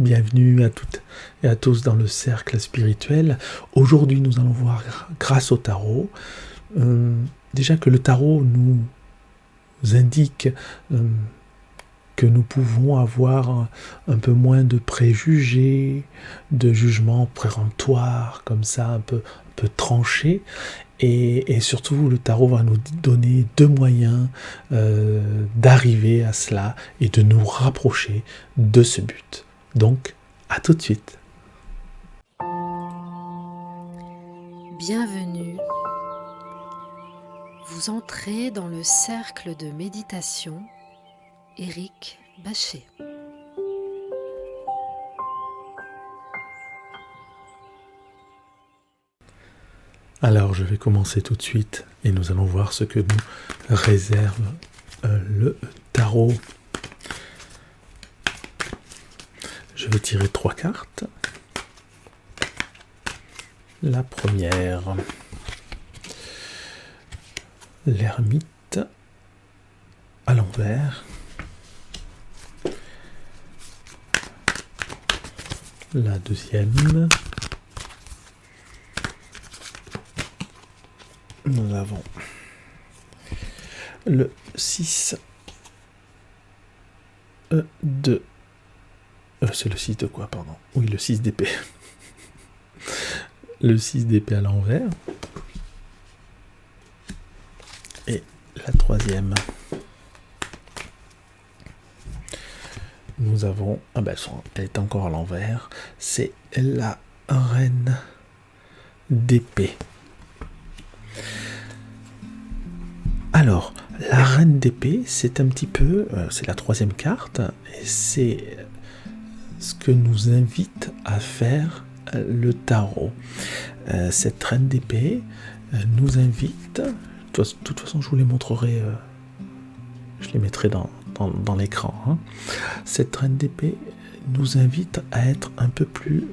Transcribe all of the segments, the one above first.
bienvenue à toutes et à tous dans le cercle spirituel. Aujourd'hui, nous allons voir, grâce au tarot, déjà que le tarot nous indique que nous pouvons avoir un peu moins de préjugés, de jugements péremptoires, comme ça, un peu tranchés. Et surtout, le tarot va nous donner deux moyens d'arriver à cela et de nous rapprocher de ce but. Donc, à tout de suite. Bienvenue. Vous entrez dans le cercle de méditation Éric Bachet. Alors, je vais commencer tout de suite et nous allons voir ce que nous réserve le tarot. Je vais tirer 3 cartes. La première, l'ermite à l'envers. La deuxième, nous avons le 6 de... c'est le 6 de quoi, pardon? Oui, le 6 d'épée. Le 6 d'épée à l'envers. Et la troisième, nous avons... elle est encore à l'envers. C'est la reine d'épée. Alors, la reine d'épée, c'est un petit peu... c'est la troisième carte. Et c'est ce que nous invite à faire le tarot. Cette reine d'épée nous invite... De toute façon, je vous les montrerai... je les mettrai dans l'écran. Hein. Cette reine d'épée nous invite à être un peu plus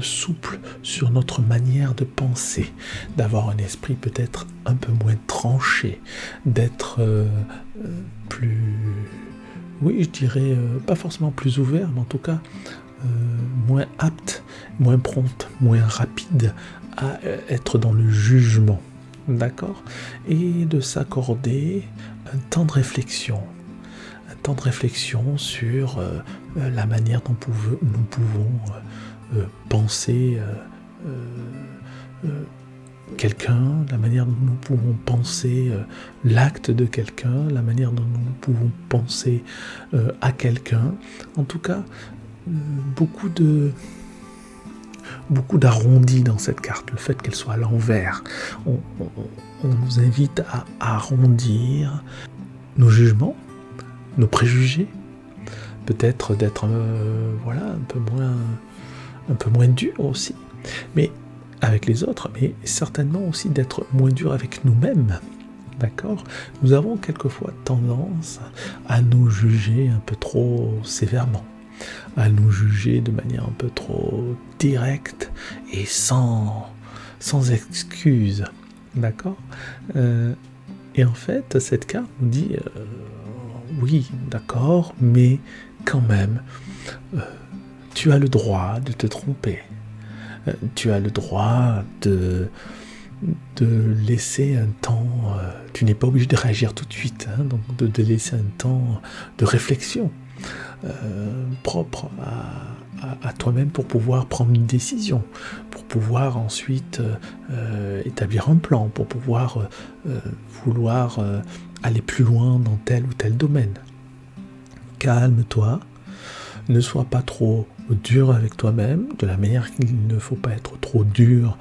souple sur notre manière de penser, d'avoir un esprit peut-être un peu moins tranché, d'être plus... oui, je dirais pas forcément plus ouvert, mais en tout cas moins apte, moins prompte, moins rapide à être dans le jugement. D'accord? Et de s'accorder un temps de réflexion. Un temps de réflexion sur la manière dont nous pouvons penser quelqu'un, la manière dont nous pouvons penser l'acte de quelqu'un, la manière dont nous pouvons penser à quelqu'un. En tout cas, beaucoup d'arrondi dans cette carte, le fait qu'elle soit à l'envers. On nous invite à arrondir nos jugements, nos préjugés, peut-être d'être un peu moins dur aussi, mais avec les autres, mais certainement aussi d'être moins dur avec nous-mêmes. D'accord ? Nous avons quelquefois tendance à nous juger un peu trop sévèrement, à nous juger de manière un peu trop directe et sans excuse. D'accord ? Et en fait, cette carte nous dit oui, d'accord, mais quand même, tu as le droit de te tromper. Tu as le droit de laisser un temps, tu n'es pas obligé de réagir tout de suite, hein, donc de laisser un temps de réflexion propre à toi-même pour pouvoir prendre une décision, pour pouvoir ensuite établir un plan, pour pouvoir vouloir aller plus loin dans tel ou tel domaine. Calme-toi, ne sois pas trop dur avec toi-même, de la manière qu'il ne faut pas être trop dur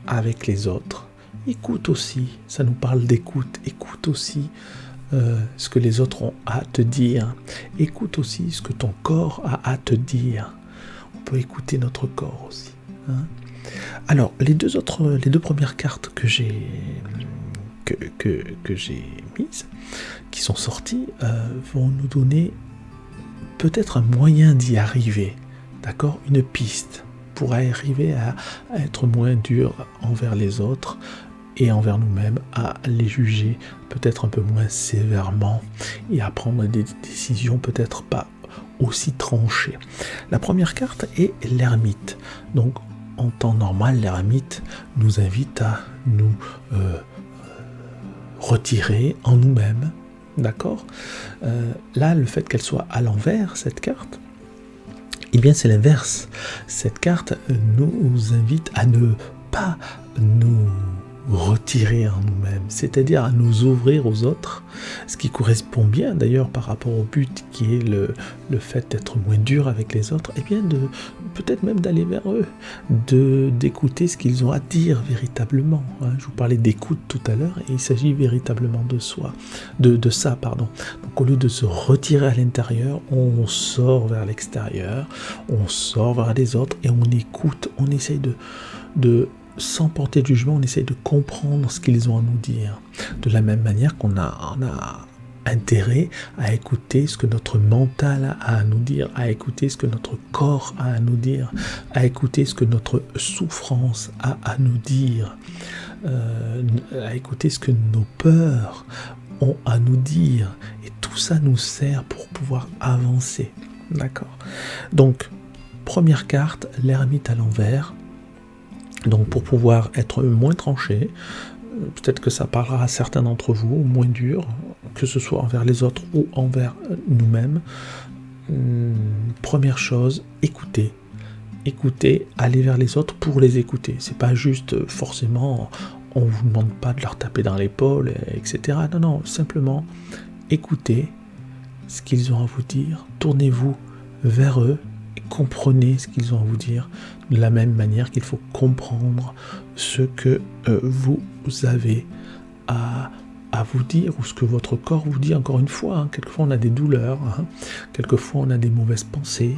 avec les autres. Écoute aussi, ça nous parle d'écoute, écoute aussi ce que les autres ont à te dire. Écoute aussi ce que ton corps a à te dire. On peut écouter notre corps aussi. Hein. Alors, les deux premières cartes que j'ai mises, qui sont sorties, vont nous donner peut-être un moyen d'y arriver. D'accord ? Une piste pour arriver à être moins dur envers les autres et envers nous-mêmes, à les juger peut-être un peu moins sévèrement et à prendre des décisions peut-être pas aussi tranché. La première carte est l'ermite. Donc, en temps normal, l'ermite nous invite à nous retirer en nous-mêmes. D'accord ? Là, le fait qu'elle soit à l'envers, cette carte, eh bien, c'est l'inverse. Cette carte nous invite à ne pas nous retirer en nous-mêmes, c'est-à-dire à nous ouvrir aux autres, ce qui correspond bien d'ailleurs par rapport au but qui est le fait d'être moins dur avec les autres, et bien de peut-être même d'aller vers eux, d'écouter ce qu'ils ont à dire véritablement. Je vous parlais d'écoute tout à l'heure, et il s'agit véritablement de ça. Donc au lieu de se retirer à l'intérieur, on sort vers l'extérieur, on sort vers les autres, et on écoute, on essaye de sans porter de jugement, on essaye de comprendre ce qu'ils ont à nous dire. De la même manière qu'on a intérêt à écouter ce que notre mental a à nous dire, à écouter ce que notre corps a à nous dire, à écouter ce que notre souffrance a à nous dire, à écouter ce que nos peurs ont à nous dire. Et tout ça nous sert pour pouvoir avancer. D'accord ? Donc, première carte, l'ermite à l'envers. Donc pour pouvoir être moins tranché, peut-être que ça parlera à certains d'entre vous, moins dur, que ce soit envers les autres ou envers nous-mêmes. Première chose, écoutez. Écoutez, allez vers les autres pour les écouter. C'est pas juste forcément, on vous demande pas de leur taper dans l'épaule, etc. Non, simplement écoutez ce qu'ils ont à vous dire, tournez-vous vers eux, et comprenez ce qu'ils ont à vous dire, de la même manière qu'il faut comprendre ce que vous avez à vous dire, ou ce que votre corps vous dit. Encore une fois, quelquefois on a des douleurs, quelquefois on a des mauvaises pensées.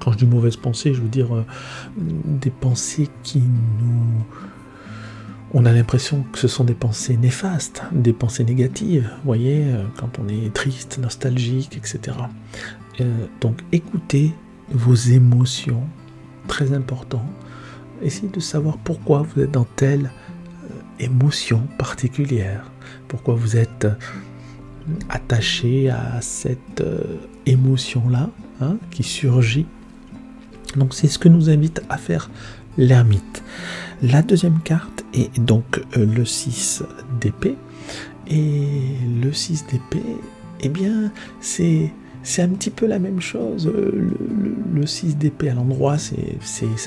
Quand je dis mauvaises pensées, je veux dire des pensées qui nous... On a l'impression que ce sont des pensées néfastes, des pensées négatives, vous voyez, quand on est triste, nostalgique, etc. Donc écoutez vos émotions, très important. Essayez de savoir pourquoi vous êtes dans telle émotion particulière, pourquoi vous êtes attaché à cette émotion-là, qui surgit. Donc c'est ce que nous invite à faire l'ermite. La deuxième carte est donc le 6 d'épée. Et le 6 d'épée, eh bien, c'est un petit peu la même chose. Le 6 d'épée à l'endroit, ça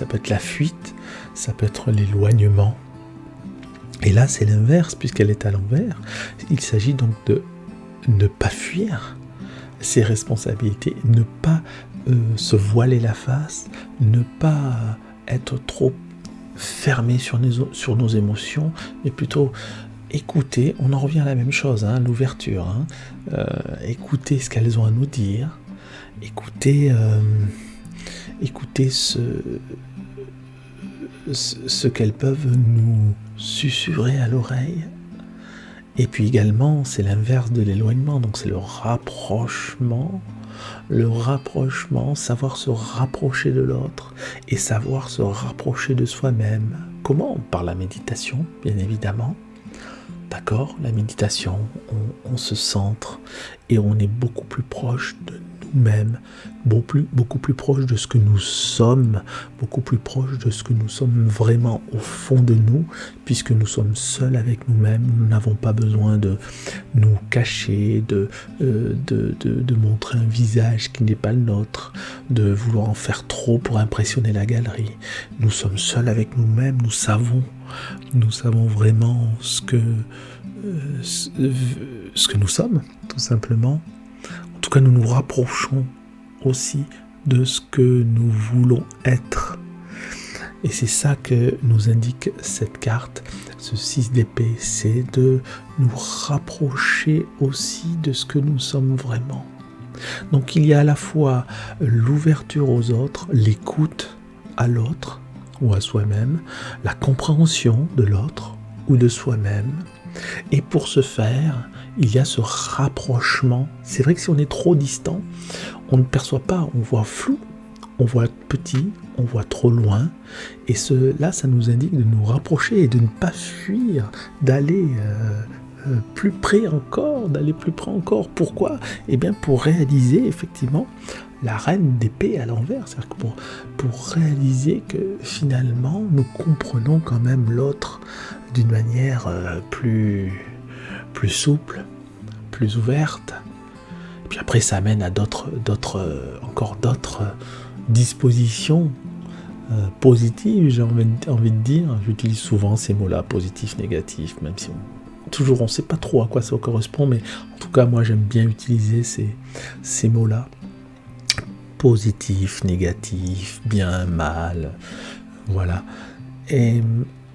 peut être la fuite, ça peut être l'éloignement. Et là, c'est l'inverse, puisqu'elle est à l'envers. Il s'agit donc de ne pas fuir ses responsabilités, ne pas se voiler la face, ne pas être trop fermé sur nos émotions, mais plutôt écouter. On en revient à la même chose, l'ouverture. Écouter ce qu'elles ont à nous dire, écouter ce qu'elles peuvent nous susurrer à l'oreille. Et puis également, c'est l'inverse de l'éloignement, donc c'est le rapprochement, savoir se rapprocher de l'autre et savoir se rapprocher de soi-même. Comment ? Par la méditation, bien évidemment. D'accord ? La méditation, on se centre et on est beaucoup plus proche de nous-mêmes, beaucoup plus proche de ce que nous sommes, beaucoup plus proche de ce que nous sommes vraiment au fond de nous, puisque nous sommes seuls avec nous-mêmes. Nous n'avons pas besoin de nous cacher, de montrer un visage qui n'est pas le nôtre, de vouloir en faire trop pour impressionner la galerie. Nous sommes seuls avec nous-mêmes, nous savons vraiment ce que nous sommes, tout simplement. En tout cas, nous nous rapprochons aussi de ce que nous voulons être. Et c'est ça que nous indique cette carte, ce 6 d'épée, c'est de nous rapprocher aussi de ce que nous sommes vraiment. Donc il y a à la fois l'ouverture aux autres, l'écoute à l'autre ou à soi-même, la compréhension de l'autre ou de soi-même. Et pour ce faire, il y a ce rapprochement. C'est vrai que si on est trop distant, on ne perçoit pas, on voit flou, on voit petit, on voit trop loin. Et cela, ça nous indique de nous rapprocher et de ne pas fuir, d'aller plus près encore, d'aller plus près encore. Pourquoi ? Eh bien pour réaliser effectivement la reine d'épée à l'envers, c'est-à-dire que pour réaliser que finalement nous comprenons quand même l'autre d'une manière plus souple, plus ouverte. Et puis après ça amène à encore d'autres dispositions positives, j'ai envie de dire. J'utilise souvent ces mots-là, positif, négatif, même si on ne sait pas trop à quoi ça correspond, mais en tout cas moi j'aime bien utiliser ces mots-là. Positif, négatif, bien, mal, voilà. Et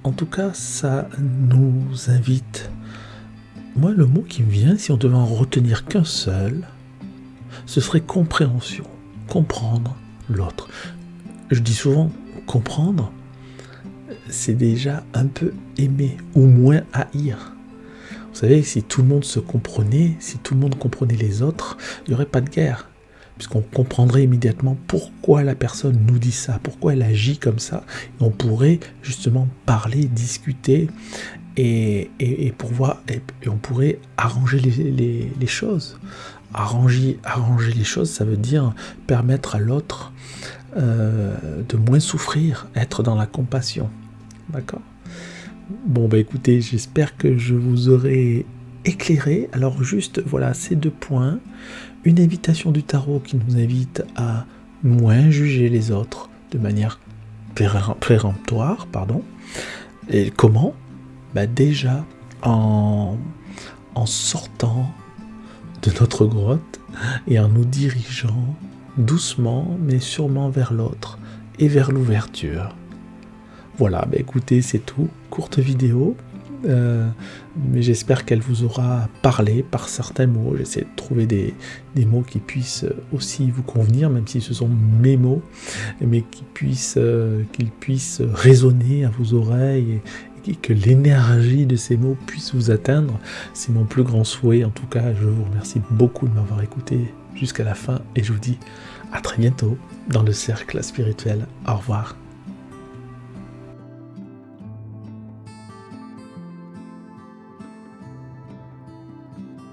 en tout cas, ça nous invite. Moi, le mot qui me vient, si on devait en retenir qu'un seul, ce serait compréhension, comprendre l'autre. Je dis souvent, comprendre, c'est déjà un peu aimer, ou moins haïr. Vous savez, si tout le monde se comprenait, si tout le monde comprenait les autres, il n'y aurait pas de guerre. Puisqu'on comprendrait immédiatement pourquoi la personne nous dit ça, pourquoi elle agit comme ça. Et on pourrait justement parler, discuter, et on pourrait arranger les choses. Arranger les choses, ça veut dire permettre à l'autre de moins souffrir, être dans la compassion. D'accord ? Bon, écoutez, j'espère que je vous aurai éclairé. Alors juste, voilà, ces 2 points. Une invitation du tarot qui nous invite à moins juger les autres de manière péremptoire, Et comment ? Déjà en sortant de notre grotte et en nous dirigeant doucement mais sûrement vers l'autre et vers l'ouverture. Voilà, écoutez, c'est tout. Courte vidéo. Mais j'espère qu'elle vous aura parlé par certains mots. J'essaie de trouver des mots qui puissent aussi vous convenir, même si ce sont mes mots, mais qu'ils puissent résonner à vos oreilles et que l'énergie de ces mots puisse vous atteindre. C'est mon plus grand souhait. En tout cas, je vous remercie beaucoup de m'avoir écouté jusqu'à la fin et je vous dis à très bientôt dans le cercle spirituel. Au revoir.